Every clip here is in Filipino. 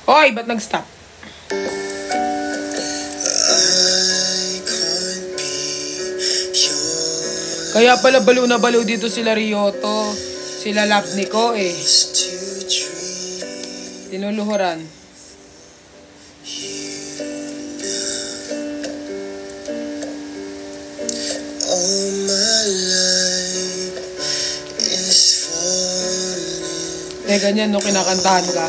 Hoy, ba't nag-stop? Kaya pala baliw na baliw dito sila Ryoto. Sila Lapniko eh. Tinuluhuran. Ganyan no, kinakantahan ka.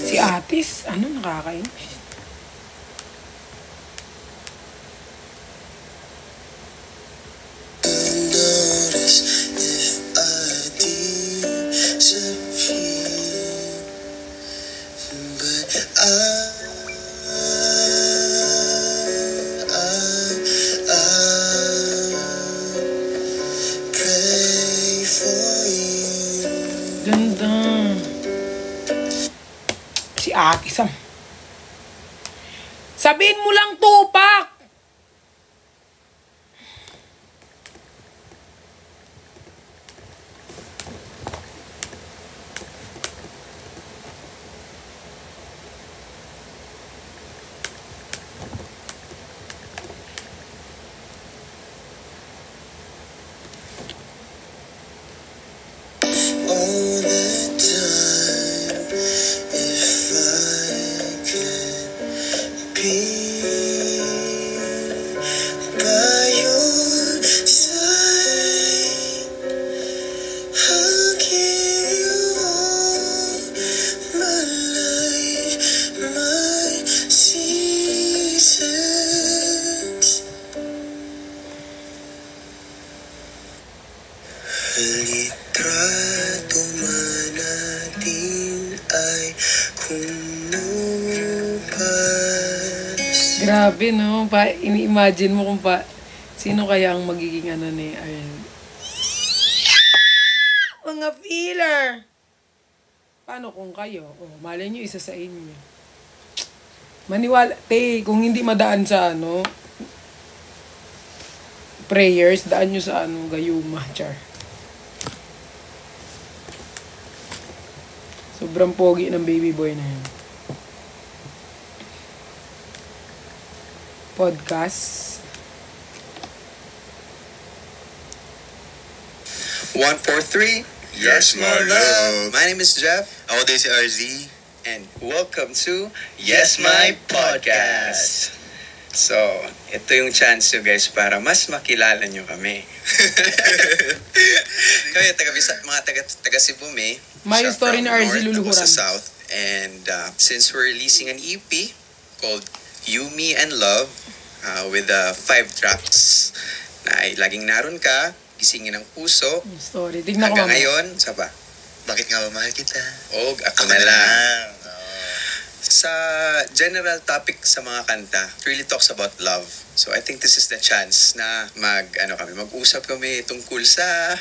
Si Atis, ano nakakainis? Atisam. Sabihin mo lang Tupac. Grabe no, ini-imagine mo kung sino kaya ang magiging ano ni Arlen. Mga feeler. Paano kung kayo? Oh, malay nyo isa sa inyo. Maniwala, kung hindi madaan sa prayers, daan nyo sa gayuma, char. Sobrang pogi ng baby boy na yun. Podcast. 143. Yes, my love. My name is Jeff. Ako din si RZ. And welcome to Yes, My Podcast. So, ito yung chance nyo guys para mas makilala nyo kami. Kaya mga taga Cebu may. May story ni RZ luluhuran. Sa South. And since we're releasing an EP called You, Me, and Love with 5 tracks na ay laging naroon ka, gisingin ng puso. Story. Tignan ko hanggang ngayon, saba? Bakit nga ba mahal kita? Ako na lang. Sa general topic sa mga kanta, it really talks about love. So I think this is the chance na mag-usap kami tungkol sa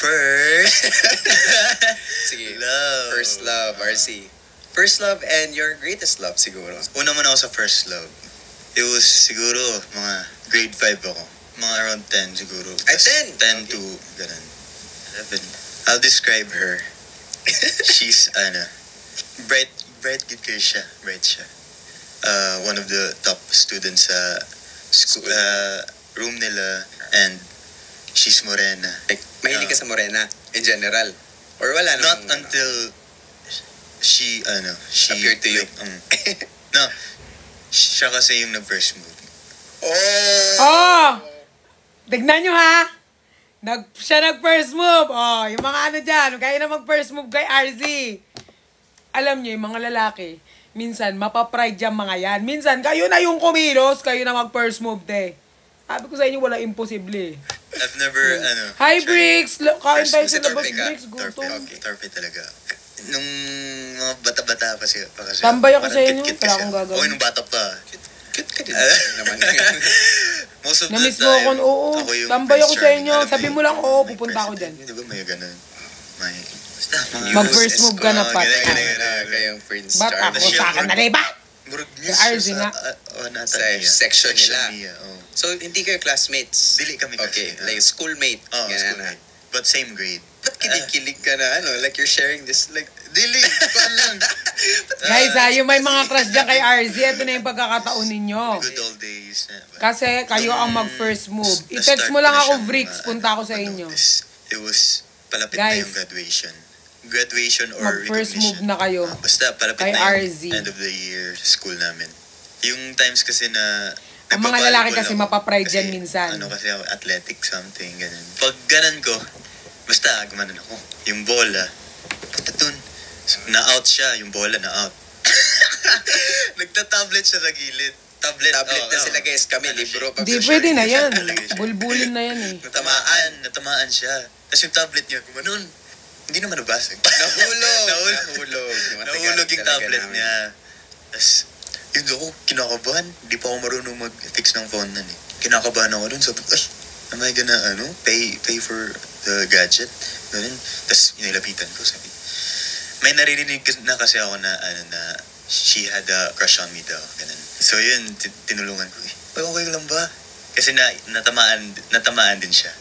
first sige, love. First love, RC. First love and your greatest love siguro. Una man ako sa first love. It was siguro mga grade 5 ako. Mga around 10 siguro. Ay, 10? 10 to ganun. 11. I'll describe her. She's bright good girl siya. Bright siya. One of the top students sa school, room nila, and she's morena. Like, mahilig ka sa morena in general? Or wala namang? Not until she appeared to you. No. Siya kasi yung nag-first move. Oh! Tignan nyo ha! Siya nag-first move. Oh, yung mga dyan, kayo na mag-first move kay RZ. Alam nyo, yung mga lalaki, minsan, mapapride dyan mga yan. Minsan, kayo na yung kumilos, kayo na mag-first move, Sabi ko sa inyo, wala imposible. I've never, Hi, Bricks! Kain tayo sa labas, Bricks. Gutom. Torpe talaga. Nung mga bata-bata pa kasi. Tambay ako sa inyo, wala akong gagawin. Okay, nung bata pa. Cute ka din naman. Most of the Na-miss mo time, ako, oo. Tambay ako sa inyo. Sabi mo lang, oo, pupunta ako dyan. Di ba may ganun? Mag-first move ka na, Pat. Kayong Prince Ba't Charles. ako sa akin na rin, ba't? RZ nga. Sa section nila. Oh. So, hindi kayo classmates? Dili kami Okay, classmates. like schoolmate. Oh, schoolmate. but same grade. Ba't kinikilig ka na, like you're sharing this, like, Dili, paano lang? Guys, yung may mga crush dyan kay RZ, ito na yung pagkakataon ninyo. Good old days. Kasi kayo ang mag-first move. I-text mo lang ako, Vrix, punta ako sa inyo. It was, palapit na Guys, yung graduation. Graduation or mag-first move recognition. na kayo. Basta, palapit Kay na yung RZ. end of the year school namin. Yung times kasi na Ang mga lalaki kasi nagpa-volleyball ako. mapapride Kasi, yan minsan. Kasi ako, athletic something, ganun. Pag ganun ko, basta, gumanon ako. Yung bola, punta dun. Na-out siya, yung bola na-out. Nagta-tablet siya sa gilid. Tablet na sila guys, kami, Ano libro. Hindi, pwede na yan. Bulbulin na yan eh. Natamaan siya. Tapos yung tablet niya, gumanon. Hindi naman nabasag. Nahulog yung tablet niya. Tapos, yun ako, kinakabahan. Hindi pa ako marunong mag-fix ng phone nun eh. Kinakabahan ako dun. Sabi ko, ay, am I gonna, pay for the gadget? Ganun. Tapos, nilapitan ko. Sabi, may naririnig na kasi ako na, na she had a crush on me daw. Ganun. So, yun, tinulungan ko. Okay lang ba? Kasi natamaan din siya.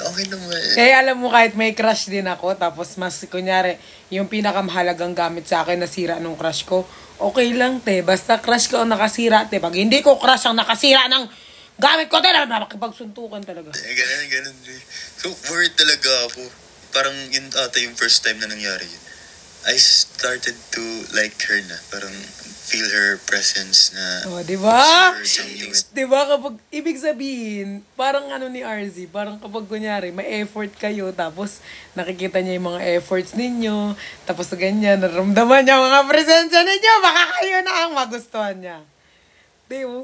Okay lang ba? Alam mo, kahit may crush din ako, tapos mas, kunyari, yung pinakamahalagang gamit sa akin, nasira nung crush ko, okay lang, te. Basta crush ko ang nakasira, te. Pag hindi ko crush ang nakasira ng gamit ko, te, makikipagsuntukan talaga. Ganun. So, worried talaga ako. Parang yun ata yung first time na nangyari yun. I started to like her na. Parang feel her presence na. Oh, di ba? Genuine. Di ba kapag, ibig sabihin, parang ni RZ, parang kapag kunyari, may effort kayo, tapos nakikita niya yung mga efforts ninyo, tapos ganyan, naramdaman niya mga presensya ninyo, baka kayo na ang magustuhan niya. Di ba?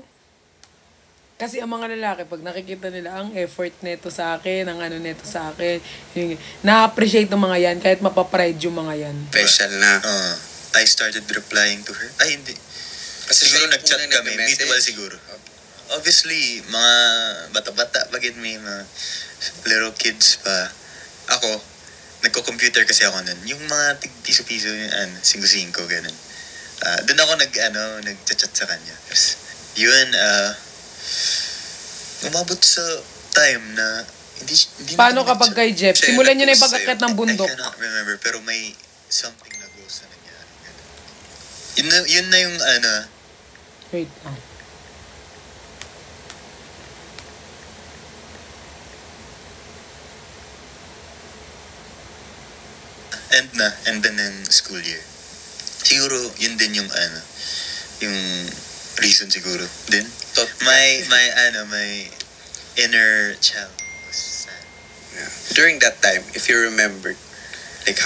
Kasi ang mga lalaki, pag nakikita nila ang effort neto sa akin, ang neto sa akin, na-appreciate ng mga yan, kahit mapapride yung mga yan. Special na. I started replying to her. Ay, hindi. Kasi Siguro siya yung nag-chat unang kami. nag-message. Mutual siguro. Obviously, mga bata-bata, bagid may mga little kids pa. Ako, nagko-computer kasi ako nun. Yung mga piso-piso, 5-5, ganun. Doon ako nag-chat sa kanya. Tapos, yun, umabot sa time na hindi Paano na kapag nag-chat. kay Jeff? Siya Simulan nyo na yung nag-post pag-akyat ng I bundok. cannot remember, pero may something na goes na nangyari. Yun na yung Wait lang. end na ng school year. Siguro, yun din yung yung reason siguro. Din, my inner child was sad. Yeah. During that time, if you remember, like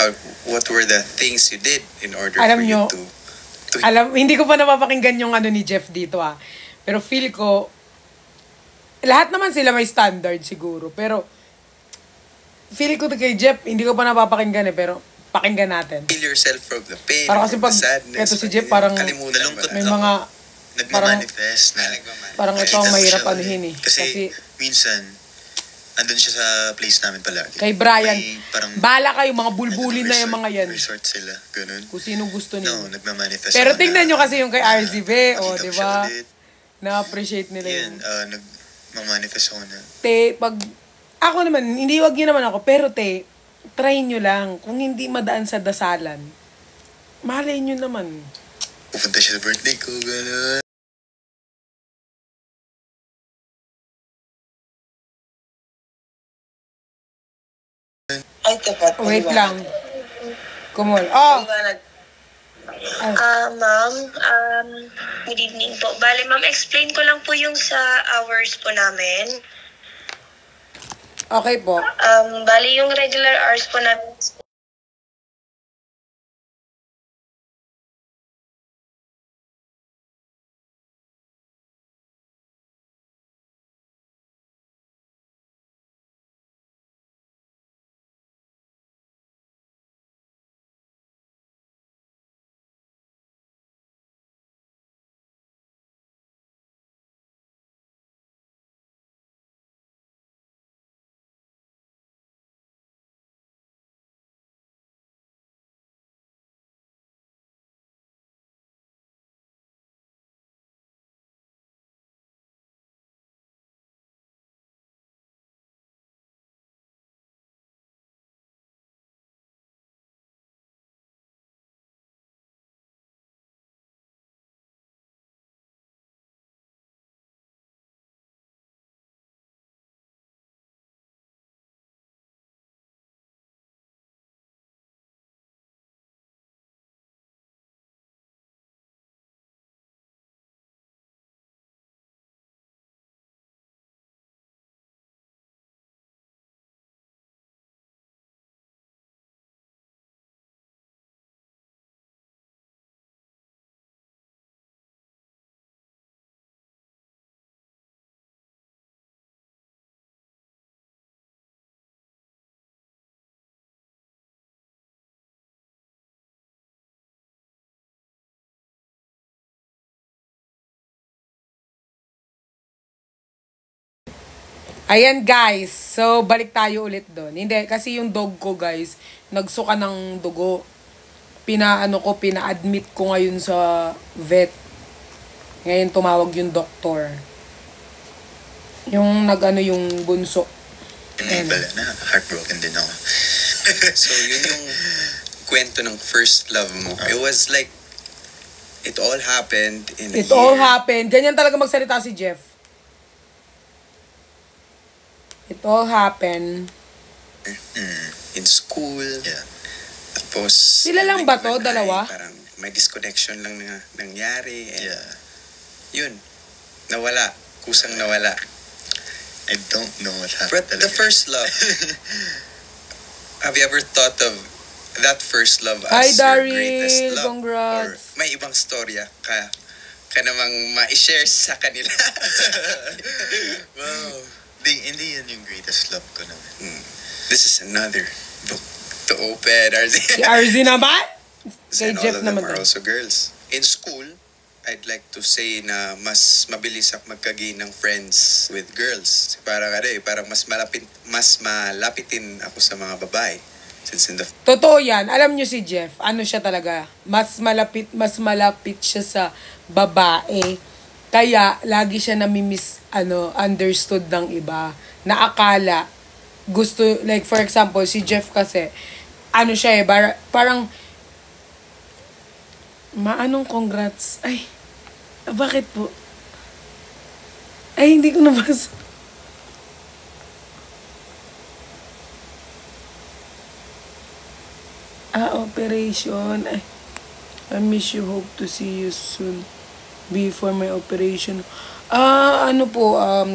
what were the things you did in order Alam for nyo, you to hindi ko pa napapakinggan yung ni Jeff dito Pero feel ko, lahat naman sila may standard siguro. Pero, feel ko kay Jeff, hindi ko pa napapakinggan pero pakinggan natin. heal yourself from the pain, Parang kasi from pag, the sadness. eto si Jeff, parang Kalimutan Nalungkot ba? may mga, Nagmamanifest na. parang ito ang mahirap anuhin eh. Kasi, minsan, andun siya sa place namin palagi. Kay Brian, May parang, bala kayo, mga bulbulin na yung mga yan. Resort sila, ganun. Kung sino gusto niyo. No, nagmamanifest Pero ako tingnan na, nyo kasi yung kay RZB, makita ko di siya ba? ulit. Na-appreciate nila Yan, yun. nagmamanifest ako na. Te, pag, ako naman, hindi wag nyo naman ako, pero te, try nyo lang. Kung hindi madaan sa dasalan, malay nyo naman. Pupunta siya sa birthday ko, gano'n. Ay, tepat. Wait lang. Kumul. Oh! Ma'am, good evening po. Bale, ma'am, explain ko lang po yung sa hours po namin. Okay po. Bale, yung regular hours po namin Ayan guys, so balik tayo ulit doon. Hindi, kasi yung dog ko guys, nagsuka ng dugo. Pina-admit ko ngayon sa vet. Ngayon tumawag yung doktor. Yung yung bunso. Hindi pala na, heartbroken din ako. So, yun yung kwento ng first love mo. It was like, it all happened in a It year. all happened. Ganyan talaga magsalita si Jeff. It all happened. In school. Yeah. Tapos, Sila lang ba to? nag-iwan Dalawa? ay Parang may disconnection lang na nangyari. And Yeah. yun. Nawala. Kusang nawala. I don't know what But happened the talaga. first love, have you ever thought of that first love as Hi, your Daryl. greatest love? Congrats. Or may ibang storya ka namang ma-share sa kanila? Wow. Hindi yan yung greatest love ko naman. This is another book to open. Si RZ naman? Kay And all Jeff of them naman are to. also girls. In school, I'd like to say na mas mabilis ako magkagain ng friends with girls. Parang parang mas malapitin ako sa mga babae. Since in the Totoo yan. Alam nyo si Jeff, ano siya talaga? Mas malapit siya sa babae. Kaya, lagi siya understood ng iba. Na akala, gusto, like for example, si Jeff kasi, siya parang, congrats. Ay, bakit po? Ay, hindi ko nabasa. Operation. Ay, I miss you. Hope to see you soon. Before my operation.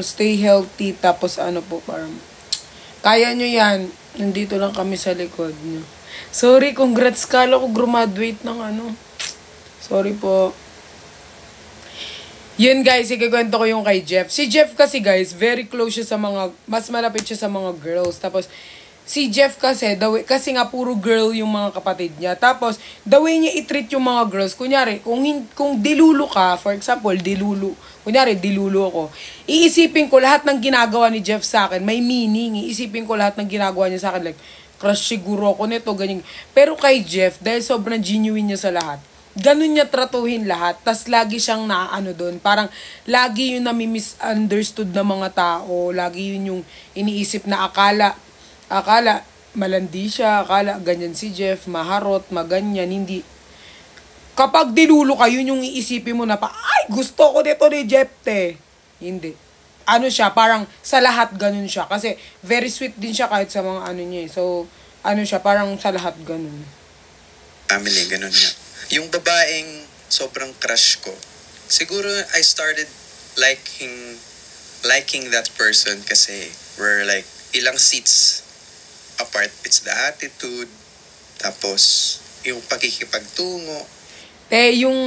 Stay healthy. Tapos parang, kaya nyo yan. Nandito lang kami sa likod nyo. Sorry, congrats. Kala ko graduate ng Sorry po. Yun guys, ikikwento ko yung kay Jeff. Si Jeff kasi guys, very close siya sa mas malapit siya sa mga girls. Tapos, si Jeff kasi, kasi nga puro girl yung mga kapatid niya. Tapos, the way niya i-treat yung mga girls, kunyari, kung dilulo ka, for example, dilulo ako, iisipin ko lahat ng ginagawa ni Jeff sa akin, may meaning, iisipin ko lahat ng ginagawa niya sa akin, like, crush siguro ako nito, ganyan. Pero kay Jeff, dahil sobrang genuine niya sa lahat, ganun niya tratuhin lahat, tas lagi siyang doon, parang, lagi yung nami-misunderstood ng mga tao, lagi yun yung iniisip na akala malandi siya, akala ganyan si Jeff, maharot, maganyan, hindi. Kapag dilulo ka, yun yung iisipin mo na ay, gusto ko dito ni Jeff, te. Hindi. Siya, parang sa lahat ganun siya. Kasi very sweet din siya kahit sa mga niya. So, siya, parang sa lahat ganun. family, ganun nga. Yung babaeng sobrang crush ko, siguro I started liking that person kasi we're like ilang seats apart. It's the attitude, tapos yung pakikipagtungo. Yung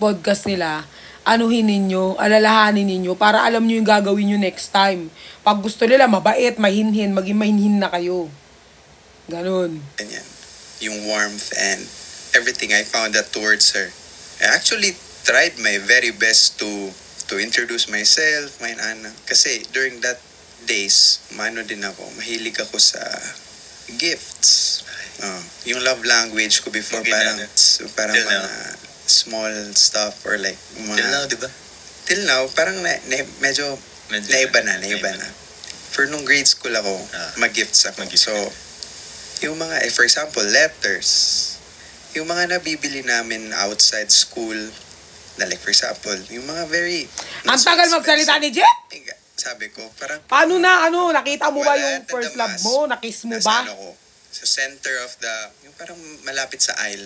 podcast nila, alalahanin ninyo para alam nyo yung gagawin nyo next time. Pag gusto nila, mabait, mahinhin, maging mahinhin na kayo. Ganun. Ganyan. Yung warmth and everything I found that towards her. I actually tried my very best to introduce myself, my anak. Kasi during that days, mahilig ako sa gifts. Yung love language ko before, parang Till mga now. small stuff or like mga... Till now, di ba? Till now, parang medyo naiba na. For nung grade school ako, mag-gifts ako. So, yung mga, for example, letters, yung mga nabibili namin outside school, na like for example, yung mga very... Ang tagal magsalita ni Jeff! Sabi ko, parang... Paano nakita mo ba Wala, yung first tatamas. love mo? Nakiss mo ba? Nasa ko, sa center of the... Yung parang malapit sa aisle.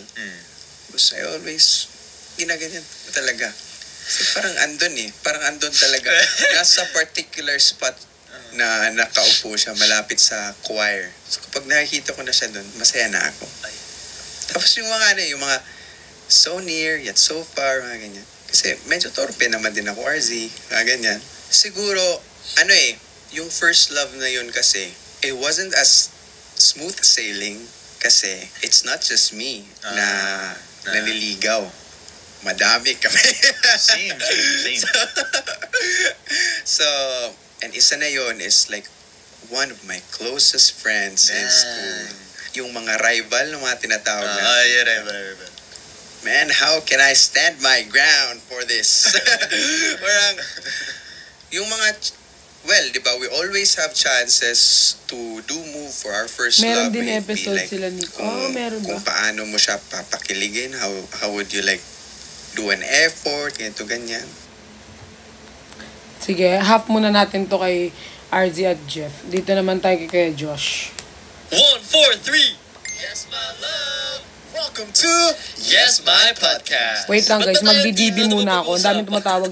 Because I always... Ginaganyan talaga. So parang andun Parang andun talaga. Nasa particular spot na nakaupo siya malapit sa choir. So kapag nakikita ko na siya dun, masaya na ako. Tapos yung mga so near yet so far, mga ganyan. Kasi medyo torpe naman din ako, RZ, mga ganyan. Siguro, yung first love na yun kasi, it wasn't as smooth sailing kasi it's not just me na naliligaw. Madami kami. Same. So, And isa na yon is like one of my closest friends in school. Yung mga rival ng mga tinatawag na. Yeah, rival. Man, how can I stand my ground for this? Parang, yung mga, well, di ba, we always have chances to do move for our first Meron love. din Maybe, episode like, sila ni... meron ba? Kung paano mo siya papakiligin, how would you like do an effort, ganito, ganyan. Sige, half muna natin to kay RZ at Jeff. Dito naman tayo kay Josh. 1, 4, 3. Yes, my love. Welcome to Yes, My Podcast. Wait lang guys, magdi-DB muna ako. Ang daming tumatawag.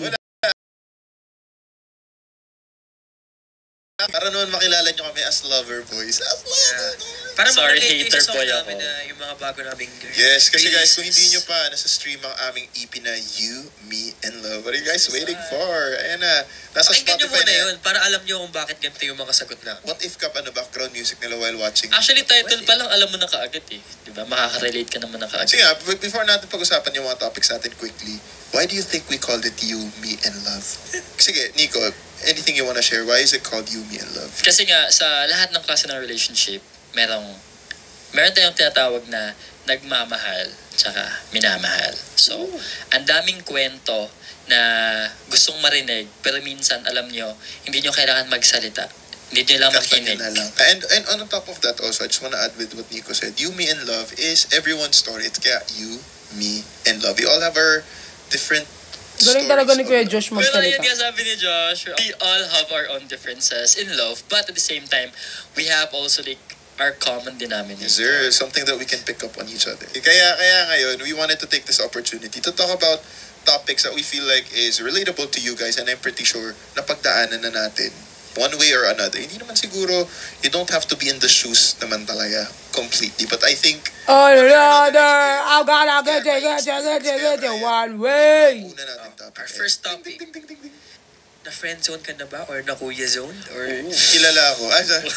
Para naman makilala nyo kami as lover boys. As lover boys. Para Sorry, makilala hater yung boy song ako. namin na yung mga bago naming girl. Yes, kasi guys, kung hindi nyo pa nasa stream ang aming EP na You, Me, and Love, what are you guys waiting for? Ayan na, nasa Pakinggan nyo Spotify muna na yun para alam nyo kung bakit ganito yung mga sagot na. What if ka pa na background music nila while watching? Actually, title pa lang alam mo na kaagad eh. Diba? Makaka-relate ka naman na kaagad. Sige nga, before natin pag-usapan yung mga topics natin quickly, why do you think we called it You, Me, and Love? Sige, Nico, anything you wanna share? Why is it called You, Me, and Love? Kasi nga, sa lahat ng klase ng relationship, meron tayong tinatawag na nagmamahal tsaka minamahal. So, ang daming kwento na gustong marinig, pero minsan, alam nyo, hindi nyo kailangan magsalita. Hindi nyo lang makinig. Na lang. And on top of that also, I just wanna add with what Nico said, You, Me, and Love is everyone's story. It's kaya You, Me, and Love. We all have our different Galing talaga ni Kuya Josh Pero yun magsalita. nga sabi ni Josh, we all have our own differences in love, but at the same time, we have also like our common denominator. Is there something that we can pick up on each other? Kaya ngayon, we wanted to take this opportunity to talk about topics that we feel like is relatable to you guys, and I'm pretty sure napagdaanan na natin one way or another. Hindi naman siguro, you don't have to be in the shoes naman talaga completely, but I think I gotta get you one way. una natin topic. Our first topic. Ding, ding, ding, ding. Na friend zone ka na ba? Or na kuya zone? Or... Kilala ako. Ay, sorry.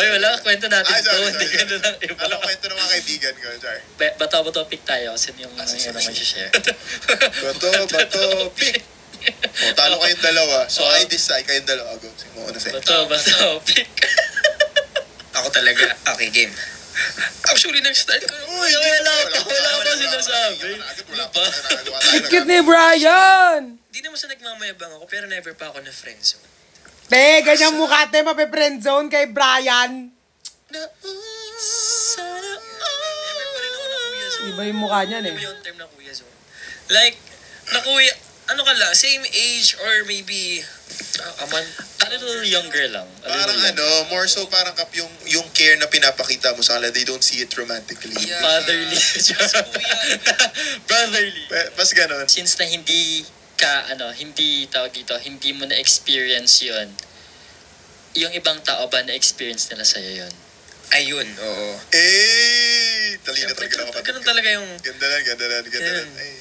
Oy, wala, kwento natin Ay, to. sorry. Hindi ka na lang iba. Alam kwento ng mga kaibigan ko. Sorry. Bato topic tayo kasi yung sige, naman sige. share. Bato, pick. O, talo kayong dalawa. So, Oh. I decide kayong dalawa. Go. Sige mo una sa'yo. Bato pick. Ako talaga. Okay, game. Actually, nag-start ko. Uy, wala pa sinasabi. Wala pa. Nagagawa tayo. Cute ni Brian! Di naman sa nagmamayabang ako, pero never pa ako na friend zone. Te, ganyang mukha te, mape-friend zone kay Brian. Never pa rin ako na kuya zone. Iba yung mukha niyan eh. Iba yung term na kuya zone. Like, na kuya, ano ka lang, same age or maybe, A little younger lang. A little Parang younger. more so parang kap yung care na pinapakita mo sa kanila, they don't see it romantically. Yeah. Fatherly. Brotherly. Mas ganon. Since na hindi tawag dito, hindi mo na-experience yun, yung ibang tao ba na-experience nila sa'yo yun? ayun, oo. Talina talaga ng kapatid. Ganun talaga yung... Ganda lang. Ganun. Ay.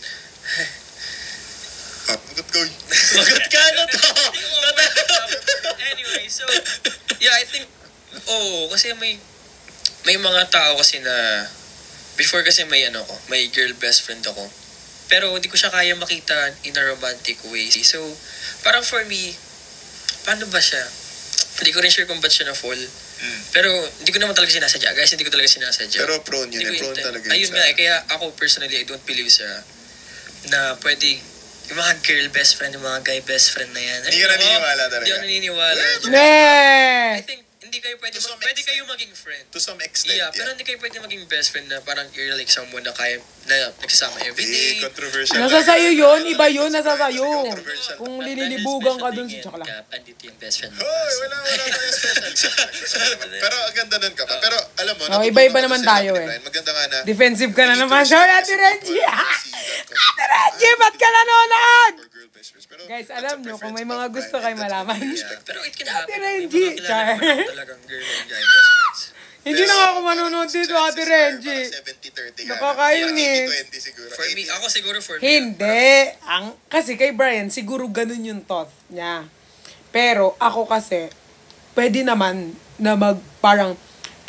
Magot ko. Magot ka na to! Anyway, so, yeah, I think, kasi may mga tao kasi na, before kasi may girl best friend ako. Pero hindi ko siya kaya makita in a romantic way. So, parang for me, paano ba siya? Hindi ko rin sure kung ba't siya na-fall. Pero hindi ko naman talaga sinasadya. Guys, hindi ko talaga sinasadya. Pero prone yun Hindi ko prone intend. talaga Ayun nga, kaya ako personally, I don't believe na pwede, yung mga girl best friend, yung mga guy best friend na yan. Hindi ka naniniwala talaga? Hindi ako naniniwala. Ne! I think, hindi kayo pwede, To some pwede extent. kayo maging friend. To some extent, Yeah, pero hindi kayo pwede maging best friend na parang you're like someone na kaya, na nagsasama everyday. Controversial. Nasa sayo yun, iba yun, nasa sayo. Controversial. Kung linilibugan ka dun, tsaka lang. Andito yung best friend mo. Hoy, wala tayo special. Pero ang ganda nun ka pa. Pero alam mo, Oh, iba-iba naman tayo eh. Maganda nga na. Defensive ka na naman. Sorry, Ate Renji! Ate Renji, ba't ka nanonood? Guys, alam nyo, kung may mga gusto kayo malaman. Pero it can Ate happen. May Renji, mga kilala char. naman talagang girl and guy best friends. Hindi na nga ako manonood dito, Ate Renji. 70-30 Nakakainis. 80-20 siguro. For me, ako siguro for me. Hindi. Kasi kay Brian, siguro ganun yung thought niya. Pero ako kasi, pwede naman na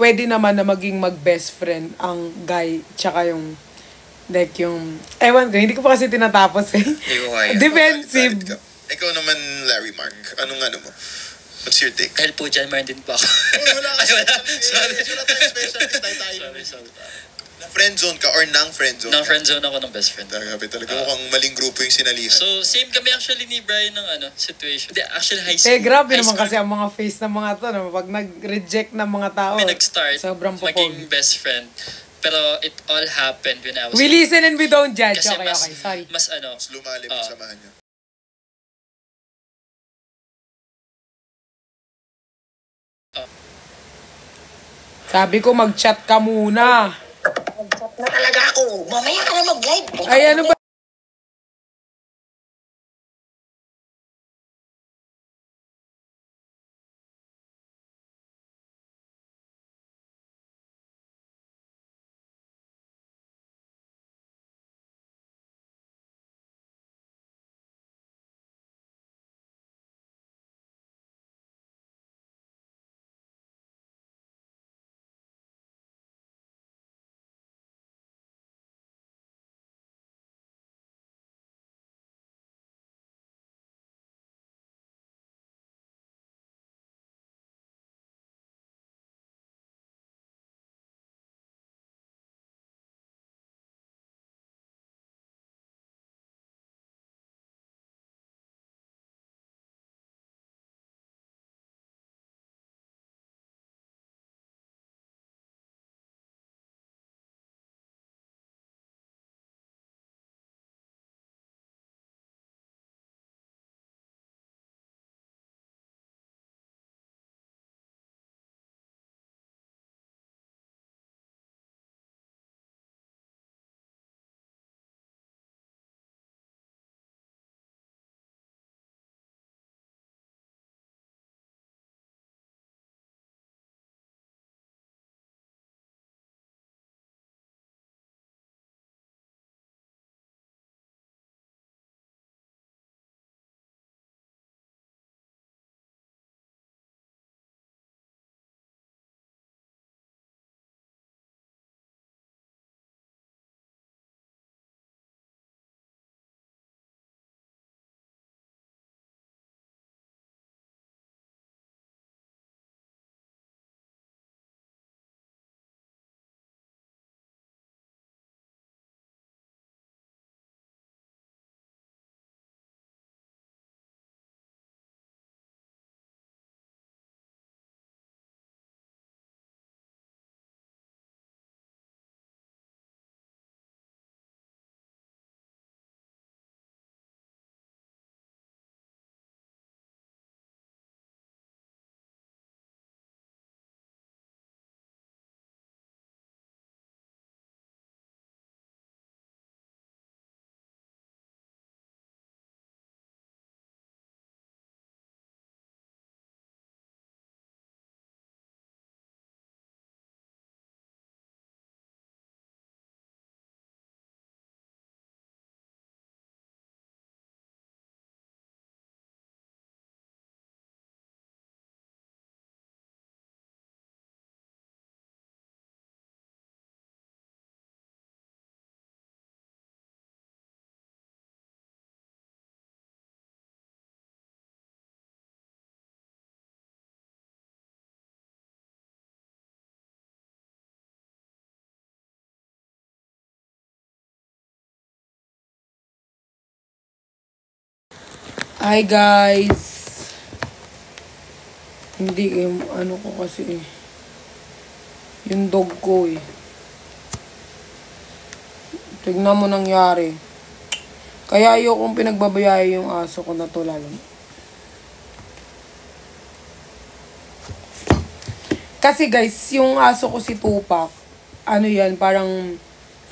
pwede naman na maging mag-best friend ang guy tsaka yung ewan ko, hindi ko pa kasi tinatapos eh. Hindi ko kaya. Defensive. Ikaw naman, Larry Mark. Anong mo? What's your take? Dahil po dyan, meron din po ako. Wala ka. Ay, wala. Sorry. Wala tayong special. Sorry. Na friendzone ka or nang friendzone Nang ka? friendzone ako ng best friend. Grabe talaga. Mukhang maling grupo yung sinalihan. So, same kami actually ni Brian ng situation. Hindi, actually high school. Grabe High naman school kasi ang mga face ng mga to. No? Pag nag-reject ng mga tao, kami nag-start sobrang maging popog. best friend. Pero it all happened when I was... We listen and we don't judge. Kasi Okay, mas, okay. Sorry. mas Mas lumalim yung samahan niyo. Sabi ko mag-chat ka muna. Nag-chat na talaga ako. Mamaya ka na mag-live. Ay, ano ba? Hi guys. Hindi yung ano ko kasi yung dog ko Tignan mo nangyari. Kaya ayokong pinagbabayay yung aso ko na to lalo. Kasi guys, yung aso ko si Tupac, ano yan, parang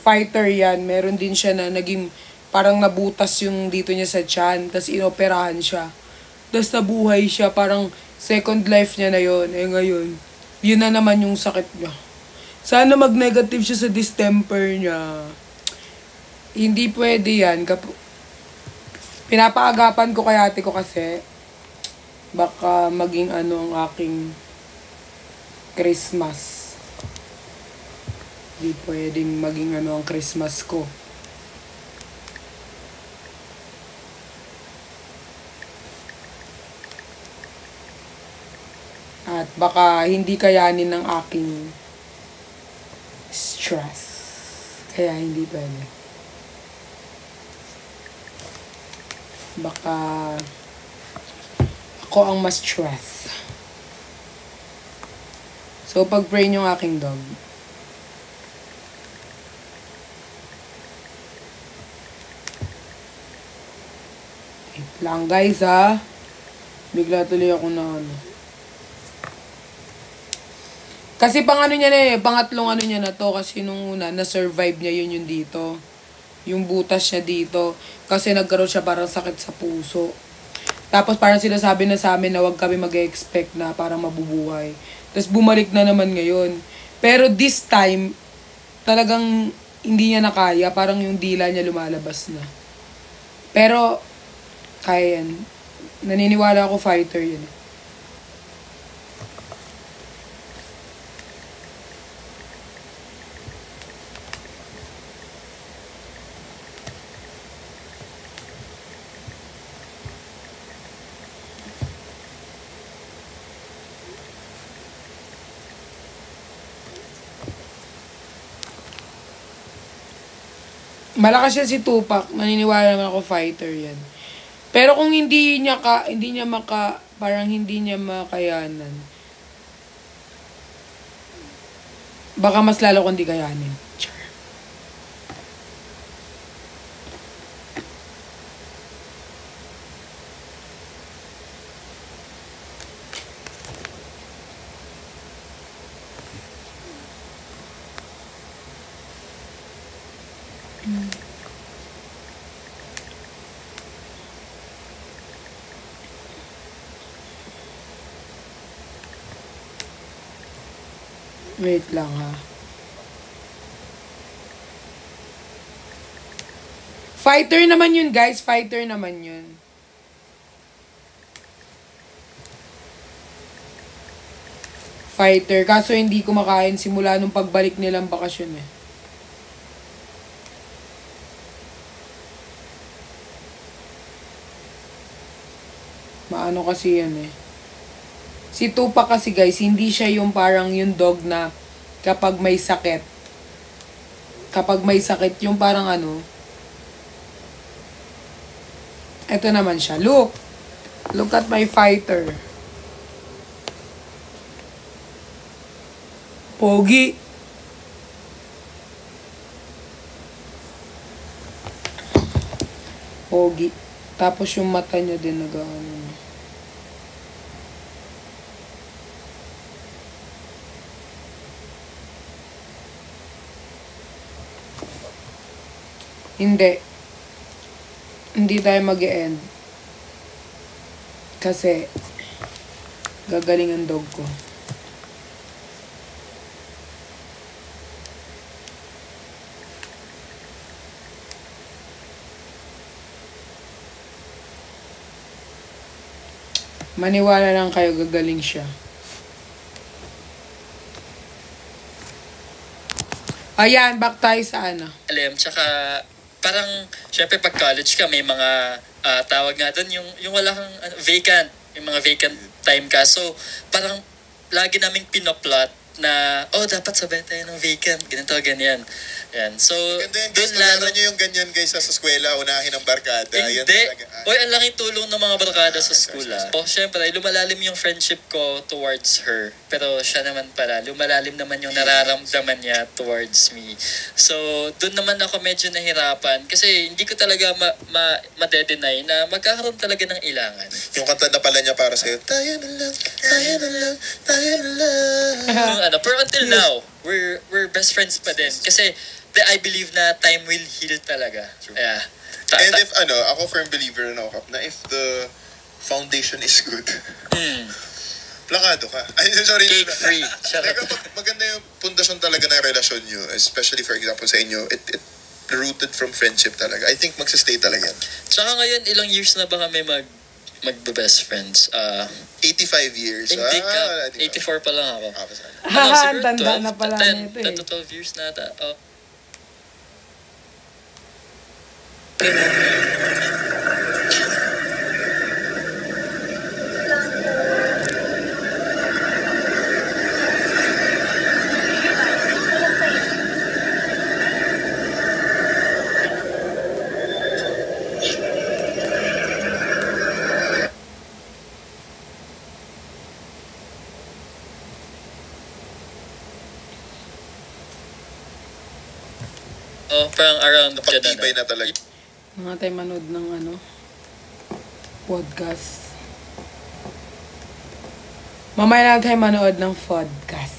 fighter yan. Meron din siya na naging parang nabutas yung dito niya sa tiyan, tapos inoperahan siya. Tapos nabuhay siya, parang second life niya na yun. Ngayon, yun na naman yung sakit niya. Sana mag-negative siya sa distemper niya. Hindi pwede yan. Pinapaagapan ko kay ate ko kasi baka maging ano ang aking Christmas. Hindi pwedeng maging ano ang Christmas ko. Baka hindi kayanin ng aking stress. Kaya hindi pwede. Baka ako ang mas stress. So, pag-pray yung aking dog. Wait lang guys ha. Bigla tuloy ako na ano. Kasi pang ano niya na pangatlong ano niya na to. Kasi nung una, na-survive niya yun dito. Yung butas niya dito. Kasi nagkaroon siya parang sakit sa puso. Tapos parang sinasabi na sa amin na huwag kami mag-expect na parang mabubuhay. Tapos bumalik na naman ngayon. Pero this time, talagang hindi niya nakaya. Parang yung dila niya lumalabas na. Pero, kaya yan. Naniniwala ako fighter yun. Malakas yan si Tupac. Naniniwala naman ako fighter yan. Pero kung hindi niya parang hindi niya makayanan. Baka mas lalo kung hindi kayanin. Char. Wait lang ha. Fighter naman yun guys. Fighter naman yun. Fighter. Kaso hindi kumakain simula nung pagbalik nilang bakasyon eh. Maano kasi yan eh. Si Tupac kasi guys, hindi siya yung parang yung dog na kapag may sakit. Kapag may sakit, yung parang ano. Ito naman siya. Look. Look at my fighter. Pogi. Pogi. Tapos yung mata niya din nag-ano. Hindi. Hindi tayo mag-e-end. Kasi, gagaling ang dog ko. Maniwala lang kayo, gagaling siya. Ayan, back tayo sa ano. Tsaka parang, syempre pag college ka, may mga tawag nga doon, yung wala kang vacant, yung mga vacant time ka. So, parang lagi naming pinoplot na, dapat sabay tayo ng vacant, ganito, ganyan. Yan. So, doon lalo nyo yung ganyan guys sa eskwela, unahin ang barkada. Hindi. Ang laking tulong ng mga barkada sa school. Syempre, lumalalim yung friendship ko towards her. Pero siya naman pala, lumalalim naman yung nararamdaman niya towards me. So, doon naman ako medyo nahirapan. Kasi hindi ko talaga ma-deny na magkakaroon talaga ng ilangan. Yung kanta na pala niya para sa'yo, tayo na lang, tayo na lang, tayo na lang. Pero until now, we're best friends pa din. Kasi, I believe na time will heal talaga. Yeah. And if, ako firm believer na ako, na if the foundation is good, plakado ka. Sorry. Cake free. Maganda yung pundasyon talaga ng relasyon nyo, especially for example sa inyo, it rooted from friendship talaga. I think magsastay talaga yan. Tsaka ngayon, ilang years na ba kami magbe-best friends? 85 years. Hindi ka. 84 pa lang ako. Tanda na pala nito eh. 10 to 12 years na ata. Oh, parang around dyan Napagtibay na. na talaga. Mga tayo manood ng podcast. Mamaya lang tayo manood ng podcast.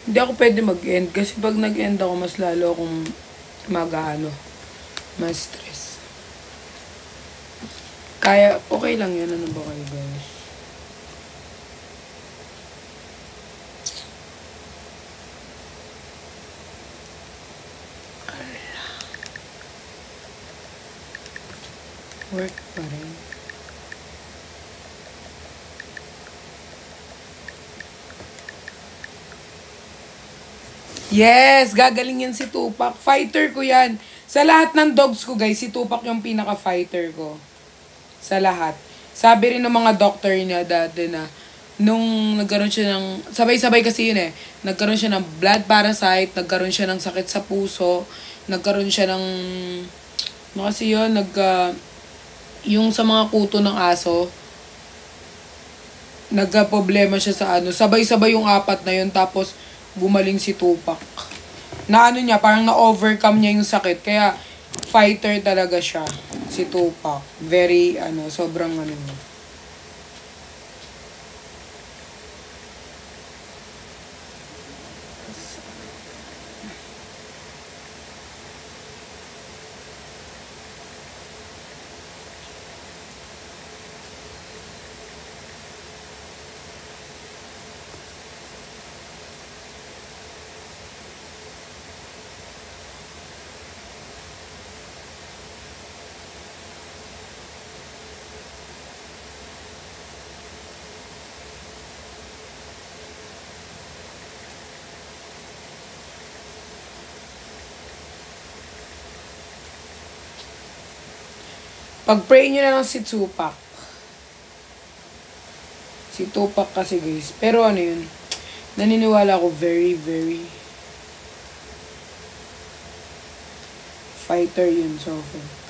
Hindi ako pwede mag-end kasi pag nag-end ako, mas lalo akong mas stress. Kaya, okay lang yan. Ano ba kayo, guys? Work pa rin. Yes! Gagaling yan si Tupac. Fighter ko yan. Sa lahat ng dogs ko, guys, si Tupac yung pinaka-fighter ko. Sa lahat. Sabi rin ng mga doctor niya dati na nung nagkaroon siya ng... Sabay-sabay kasi yun eh. Nagkaroon siya ng blood parasite, nagkaroon siya ng sakit sa puso, nagkaroon siya ng... Ano kasi yun? Yung sa mga kuto ng aso, nagka-problema siya sa ano. Sabay-sabay yung apat na yun, tapos gumaling si Tupac. Na ano niya, parang na-overcome niya yung sakit. Kaya, fighter talaga siya. Si Tupac. Very, sobrang niya. Pag-pray nyo na lang si Tupac. Si Tupac kasi, guys. Pero ano yun, naniniwala ako very, very fighter yun, Sophie.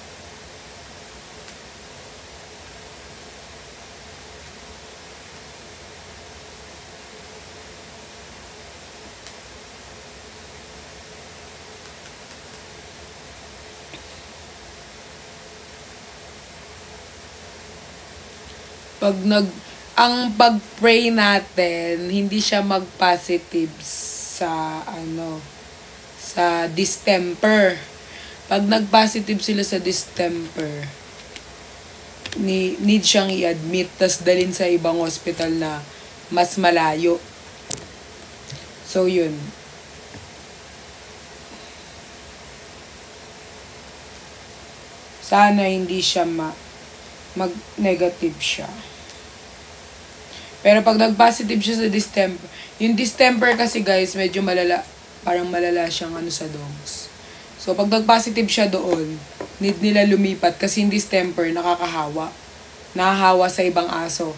Ang pag-pray natin, hindi siya mag-positive sa sa distemper. Pag nag-positive sila sa distemper, need siyang i-admit, tas dalhin sa ibang hospital na mas malayo. So, yun. Sana hindi siya mag-negative siya. Pero pag nag-positive siya sa distemper, yung distemper kasi, guys, medyo malala, parang malala siyang sa dogs. So, pag nag-positive siya doon, need nila lumipat kasi yung distemper nakakahawa. Nakahawa sa ibang aso.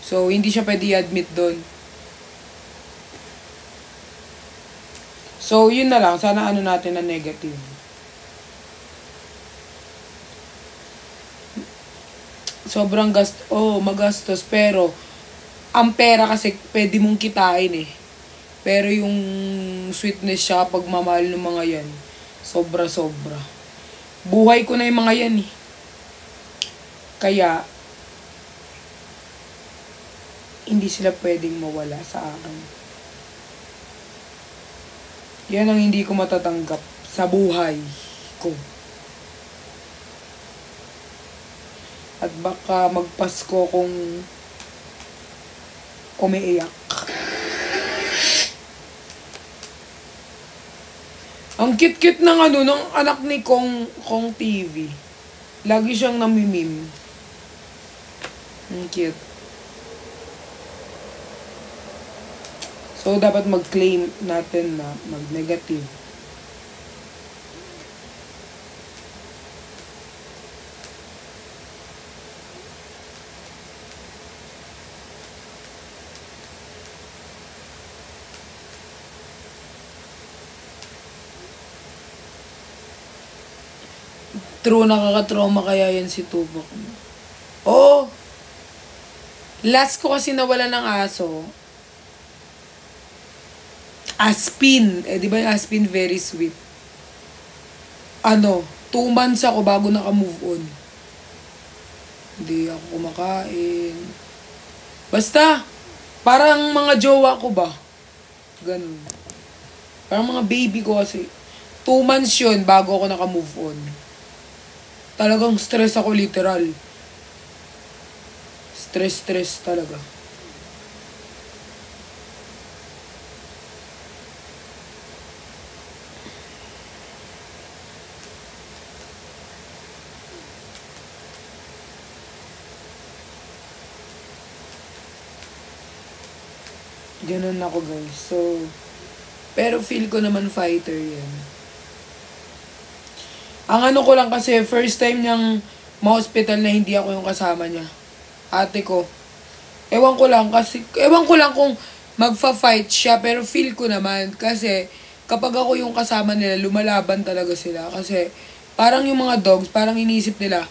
So, hindi siya pwede i-admit doon. So, yun na lang. Sana natin na negative. Sobrang magastos, pero ang pera kasi pwede mong kitain eh. Pero yung sweetness siya, pagmamahal ng mga yan, sobra-sobra. Buhay ko na yung mga yan eh. Kaya, hindi sila pwedeng mawala sa akin. Yan ang hindi ko matatanggap sa buhay ko. At baka magpasko kung umiiyak. Ang cute-cute ng ng anak ni Kong TV. Lagi siyang namimim. Ang cute. So, dapat mag-claim natin na mag-negative. True, nakaka-trauma kaya yan si Tupac. Oo. Last ko kasi nawala ng aso. Aspin. Di ba yung Aspin very sweet? 2 months ako bago naka-move on. Hindi ako kumakain. Basta, parang mga jowa ko ba? Ganun. Parang mga baby ko kasi. 2 months yun bago ako naka-move on. Talagang stress ako literal. Stress talaga. Ganun ako guys. So, pero feel ko naman fighter yan. Ang ano ko lang kasi, first time niyang ma-hospital na hindi ako yung kasama niya. Ate ko. Ewan ko lang kung magfa-fight siya, pero feel ko naman. Kasi, kapag ako yung kasama nila, lumalaban talaga sila. Kasi, parang yung mga dogs, parang iniisip nila,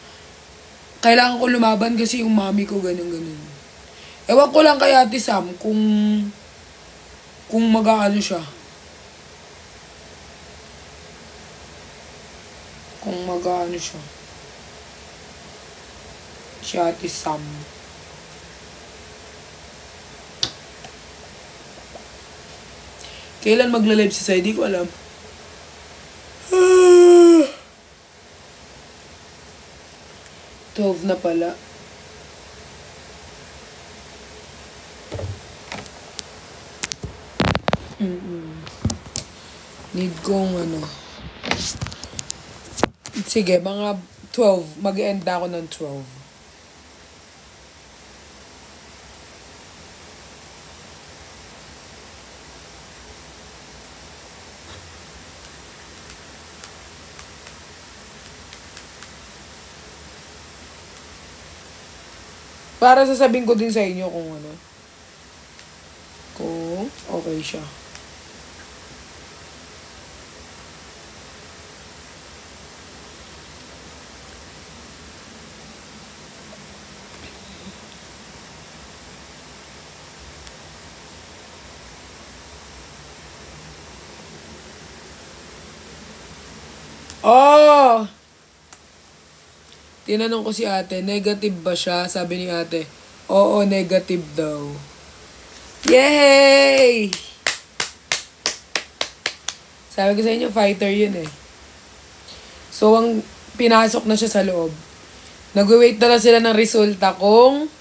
kailangan ko lumaban kasi yung mami ko, ganun. Ewan ko lang kay Ate Sam, kung mag-aano siya. Kung mag-aano siya. Si Ate Sam. Kailan magla-live si Sai? Di ko alam. 12 na pala. Need kong sige, mga 12. Mag-end ako ng 12. Para sasabihin ko din sa inyo kung kung okay siya. Oh! Tinanong ko si ate, negative ba siya? Sabi ni ate, oo, negative daw. Yay! Sabi ko sa inyo, fighter yun eh. So, ang pinasok na siya sa loob. Nag-wait na lang sila ng resulta kung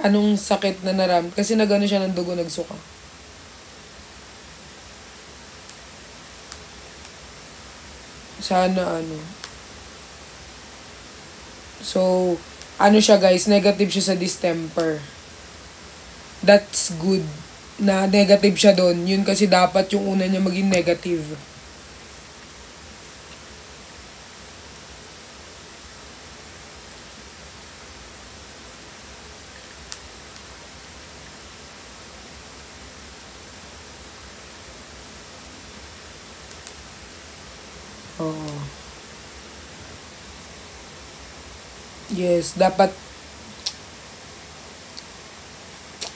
anong sakit na naram. Kasi nagano siya ng dugo, nagsuka. Sana So, siya guys, negative siya sa distemper. That's good na negative siya doon. Yun kasi dapat yung una niya maging negative. Oo. Yes, dapat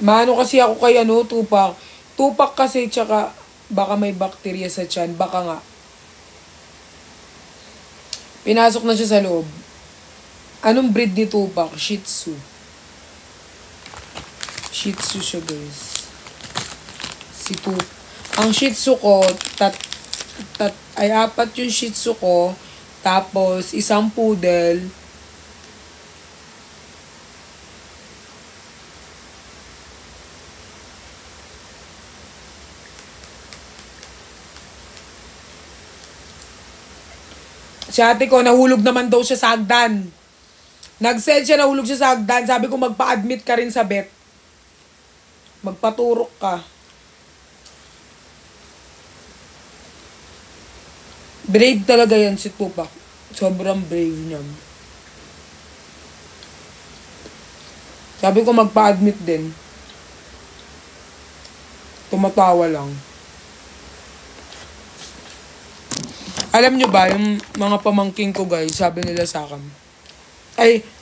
maano kasi ako kay Tupac. Tupac kasi tsaka baka may bakterya sa tiyan, baka nga. Pinasok na siya sa loob. Anong breed ni Tupac? Shih Tzu. Shih Tzu siya, guys. Si Tupac. Ang Shih Tzu ko, ay 4 yung Shih Tzu ko, tapos isang poodle. Si ate ko, nahulog naman daw siya sa hagdan. Nag-send siya, nahulog siya sa hagdan. Sabi ko, magpa-admit ka rin sa vet. Magpaturok ka. Brave talaga yan si Tupac. Sobrang brave niya. Sabi ko, magpa-admit din. Tumatawa lang. Alam nyo ba, yung mga pamangking ko guys, sabi nila sa akin.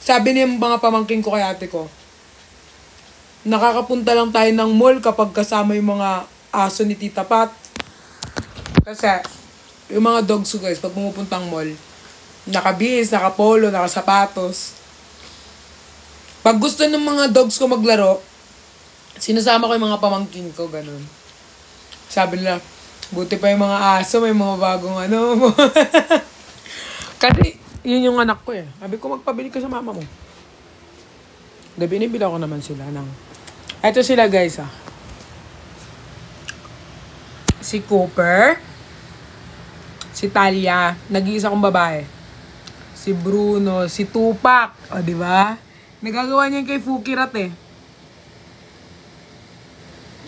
Sabi niya yung mga pamangking ko kay ate ko. Nakakapunta lang tayo ng mall kapag kasama yung mga aso ni Tita Pat. Kasi, yung mga dogs ko guys, pag pumupuntang mall, nakabihis, nakapolo, nakasapatos. Pag gusto ng mga dogs ko maglaro, sinasama ko yung mga pamangking ko, ganun. Sabi nila, buti pa yung mga aso, may mga bagong ano. Kasi, yun yung anak ko eh. Sabi ko, magpabili ka sa mama mo. Binibila ko naman sila ng... Ito sila guys ah. Si Cooper. Si Talia. Nag-iisa kong babae. Si Bruno. Si Tupac. O, di ba? Nagagawa niya kay Fukirat eh.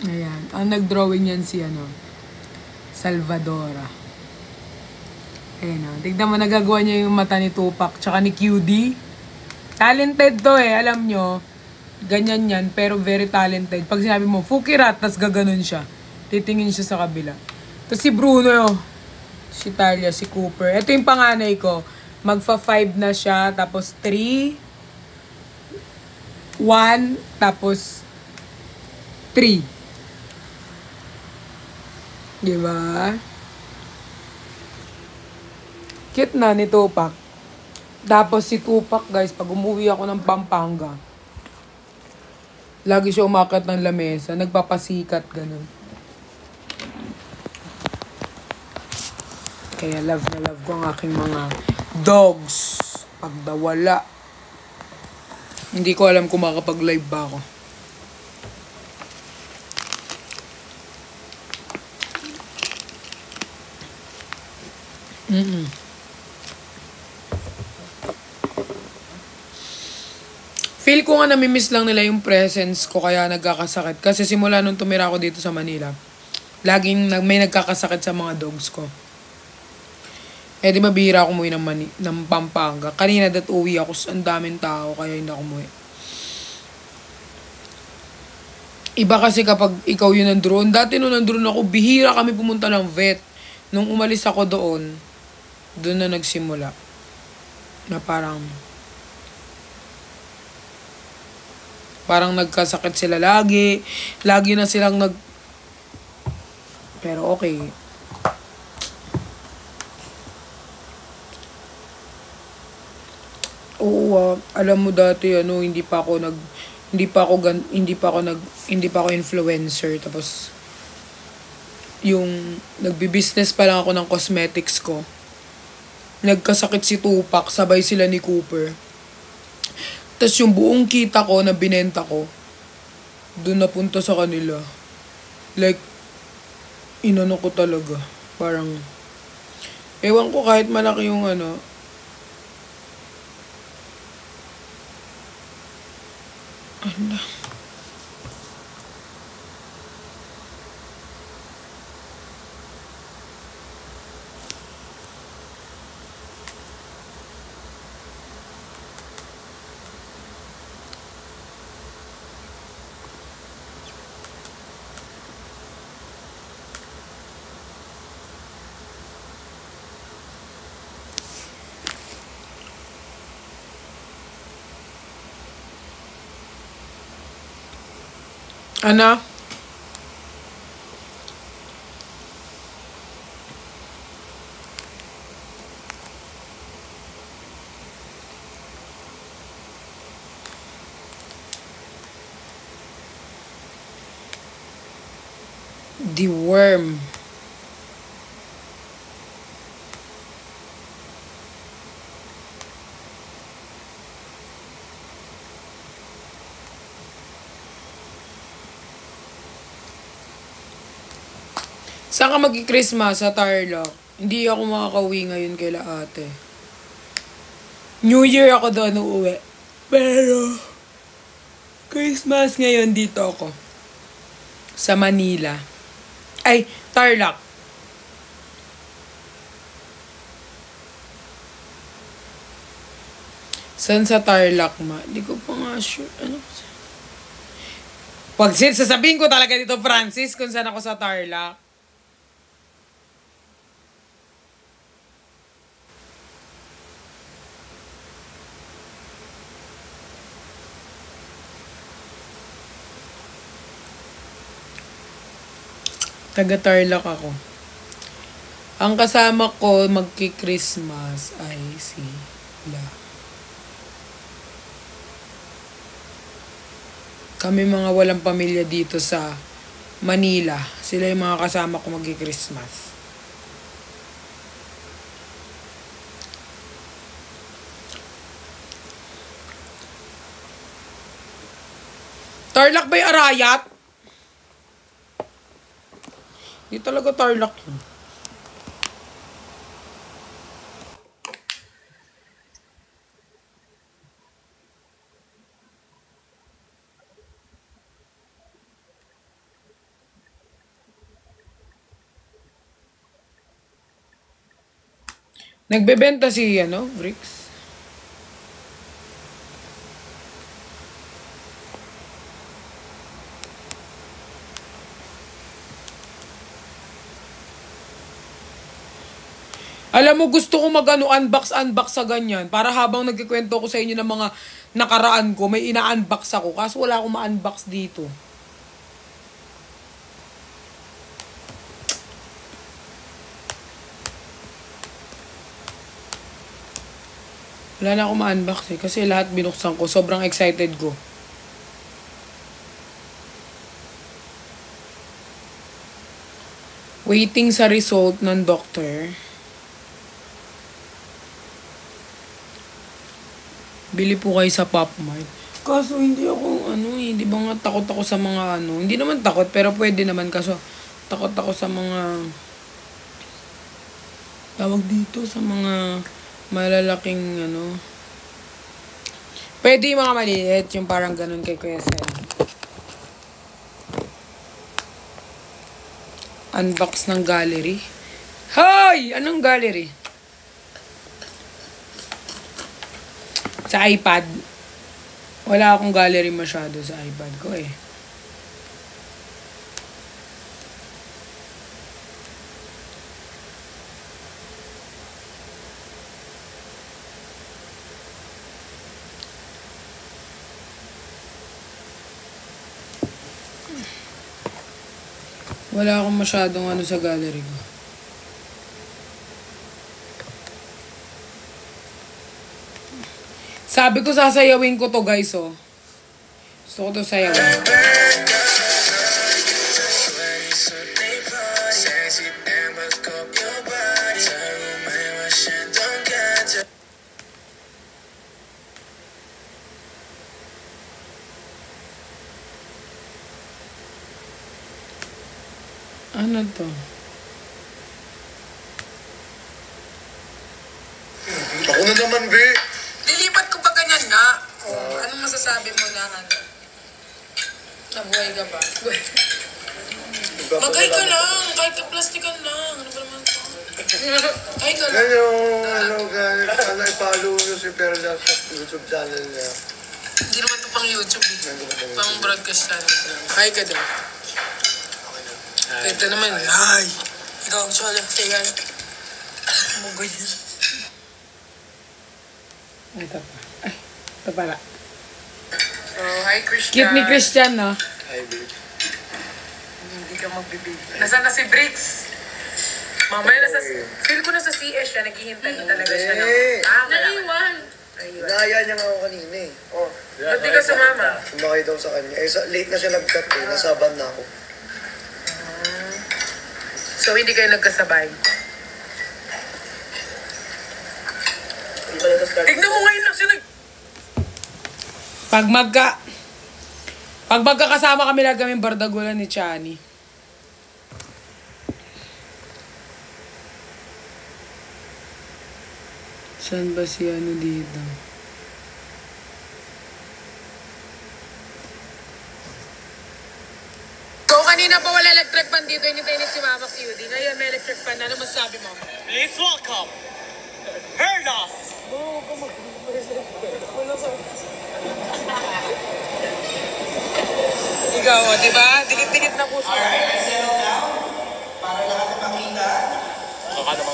Ayan. Ang nag-drawing yan si Salvadora. Ayan o. Tignan mo, nagagawa niya yung mata ni Tupac. Tsaka ni QD. Talented to eh. Alam nyo. Ganyan yan. Pero very talented. Pag sinabi mo, Fukirat, tas gaganon siya. Titingin siya sa kabila. Tapos si Bruno. Si Talia, si Cooper. Ito yung panganay ko. Magfa-5 na siya. Tapos 3. 1. Tapos 3. Diba? Cute na ni Tupac. Tapos si Tupac, guys, pag umuwi ako ng Pampanga, lagi siya umakyat ng lamesa, nagpapasikat, ganun. Kaya love na love ko ang aking mga dogs. Pag nawala, hindi ko alam kung makapag-live ba ako. Feel ko nga namimiss lang nila yung presence ko kaya nagkakasakit. Kasi simula nung tumira ako dito sa Manila, laging may nagkakasakit sa mga dogs ko. Eh di mabihira ako umuwi ng Pampanga. Kanina uwi ako, ang daming tao kaya hindi ako umuwi. Iba kasi kapag ikaw yun nandroon. Dati nung nandroon ako, bihira kami pumunta ng vet. Nung umalis ako doon na nagsimula. Na parang nagkasakit sila lagi. Lagi na silang Pero okay. Oo, alam mo dati hindi pa ako influencer, tapos yung nagbi-business pa lang ako ng cosmetics ko. Nagkasakit si Tupac, sabay sila ni Cooper. Tapos yung buong kita ko na binenta ko, doon napunta sa kanila. Like, inano ko talaga. Parang, ewan ko kahit malaki yung Ana? The worm. Saan ka mag-Christmas? Sa Tarlac. Hindi ako makakauwi ngayon kaila ate. New Year ako doon uuwi. Pero, Christmas ngayon dito ako. Sa Manila. Ay, Tarlac. Saan sa Tarlac, ma? Hindi ko pa nga sure. Ano? Pag sasabihin ko talaga dito, Francis, kung saan ako sa Tarlac. Taga-Tarlac ako. Ang kasama ko magki-Christmas ay si La. Kami mga walang pamilya dito sa Manila. Sila yung mga kasama ko magki-Christmas. Tarlac ba yung Arayat? Di talaga Tarlac yun. Nagbebenta si, Bricks. Alam mo, gusto ko unbox sa ganyan. Para habang nagkikwento ko sa inyo ng mga nakaraan ko, may ina-unbox ako. Kaso wala akong ma-unbox dito. Wala na akong ma-unbox eh. Kasi lahat binuksan ko. Sobrang excited ko. Waiting sa result ng doctor. Bili po kayo sa Popmart. Kaso hindi ako, hindi ba nga takot ako sa mga Hindi naman takot, pero pwede naman. Kaso takot ako sa mga, tawag dito, sa mga malalaking, Pwede yung mga maliit, yung parang ganun kay Kuya Sen. Unbox ng gallery. Hoy! Anong gallery? Sa iPad. Wala akong gallery masyado sa iPad ko eh. Wala akong masyadong sa gallery ko. Sabi ko sasayawin ko to guys oh. Gusto ko to sayawin. Ano to? Ako na naman, be. Lilipat ko pa ganyan nga. Oh, anong masasabi mo na nabuhay ka ba? Mag-hi ka lang. Kahit ka-plastikan lang. Ano ba naman ito? Hi ka lang. Hello guys. Sana i-follow nyo si Perla sa YouTube channel niya. Hindi naman ito pang YouTube eh. Pang broadcast channel. Hi ka daw. Ito naman. Hi. Ikaw, Chola. Say hi. Mugoy yun. Ito pa. Ay, ito pala. So, hi Christian. Cute ni Christian, no? Hi, babe. Hindi ka magbibig. Nasaan na si Bricks? Mamaya feel ko na sa CS siya, naghihintay talaga siya ng... Naiwan. Inaya niya nga ako kanina eh. Oh. Ba't di ka sumama? Sumakay daw sa kanya. Late na siya nag-cut eh. Nasaban na ako. So, hindi kayo nagkasabay? Tignan mo ngayon lang siya Pag magkakasama kami lang kami bardagulan ni Chani. Saan ba si dito? So, kanina pa wala electric pan dito. Init si Mama QD. Ngayon may electric pan. Ano masasabi mo? Please welcome Hernas! Ikaw, di ba? Dikit-dikit na puso. Alright, let's settle down. Para lahat na makita. Sobrang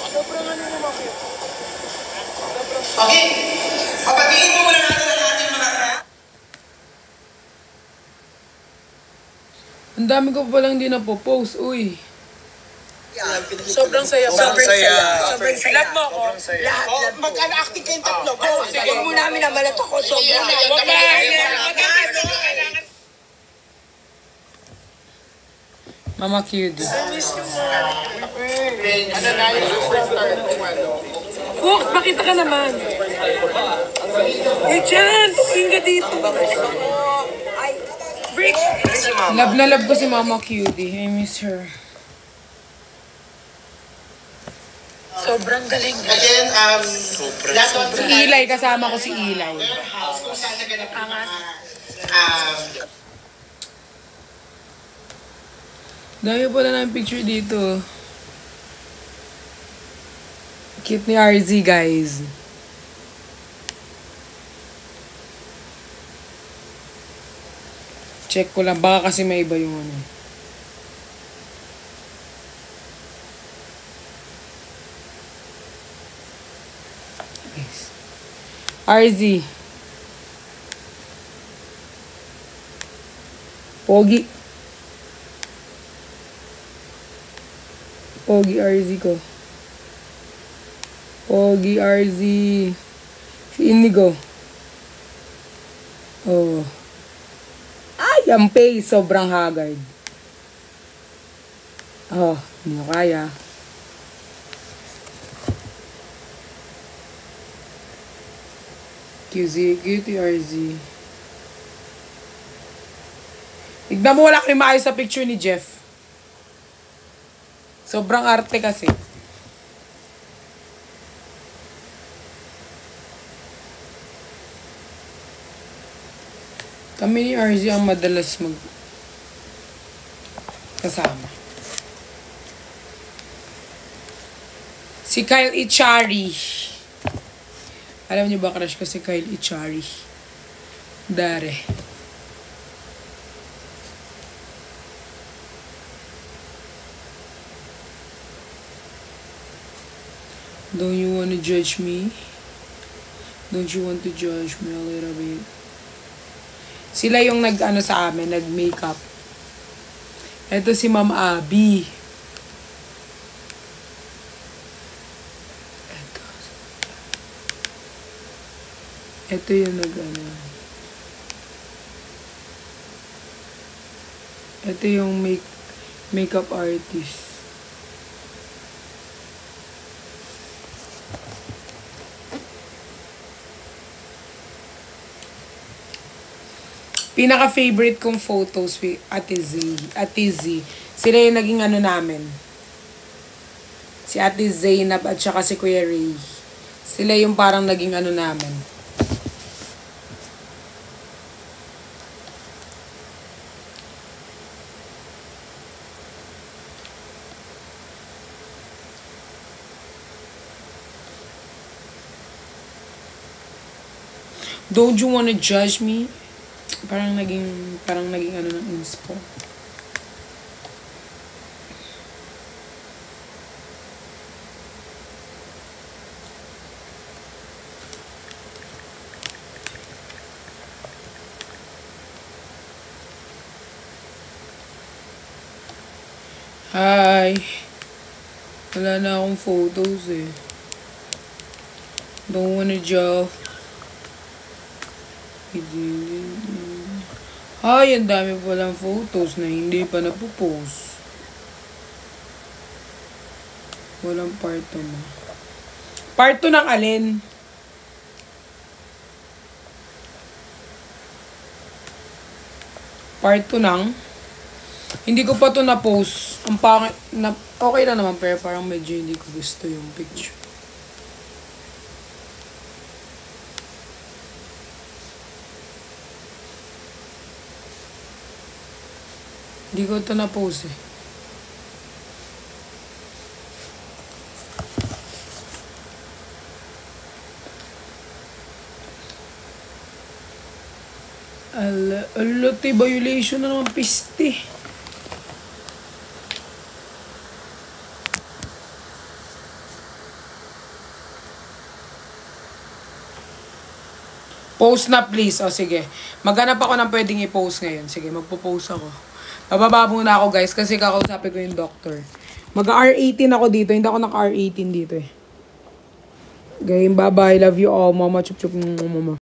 makita. Okay. Papatingin po muna natin ang ating mga Ang dami ko palang hindi na-post, uy. Sobrang saya. Sobrang saya. Sobrang saya. Love mo ako. Lahat. Mag-acting kayong tatlo. Huwag mo namin namalat ako. Sobrang. Mama Cutie. Fox, makita ka naman. Eh, dyan. Tumingin ka dito. Love na love ko si Mama Cutie. I miss her. Sobrang galing. Again, Si Eli, kasama ko si Eli. kung saan naganap yung mga Dami pala ng picture dito. Cute ni RZ, guys. Check ko lang. Baka kasi may iba yung ano. RZ. Pogi. Pogi RZ ko. Pogi RZ. Si Indigo. Oh. Ay, ang face. Sobrang haggard. Oh, hindi ko kaya. Cutie RZ. Tignan mo, wala kayo maayos sa picture ni Jeff. Sobrang arte kasi. Kami ni RZ ang madalas kasama. Si Kyle Ichari. Alam niyo ba, crush ko si Kyle Ichari. Dare. Don't you want to judge me? Don't you want to judge me a little bit? Sila yung nag-ano sa amin, nag-makeup. Ito si Ma'am Abby. Ito yung nag-ano. Ito yung makeup artist. Pinaka-favorite kong photos with Ate Z. Sila yung naging ano namin. Si Ate Zainab at saka si Kuya Ray. Sila yung parang naging ano namin. Don't you wanna judge me? Parang naging ano ng inspo. Hi. Wala na akong photos eh. Don't wanna joke. Ay, ang dami palang photos na hindi pa napopost. Walang part 2 mo. Part 2 ng alin? Part 2 ng? Hindi ko pa to na-post. Ang pangit na, okay lang naman, pero parang medyo hindi ko gusto yung picture. Hindi ko ito na-post eh. Alote, violation na naman piste. Post na please. O sige. Maghanap ako ng pwedeng i-post ngayon. Sige, magpo-post ako. Bababa muna ako guys kasi kakausapin ko yung doctor. Mag-R18 ako dito. Hindi ako naka-R18 dito eh. Game, bye-bye. Love you all. Mama, chup-chup. Mama.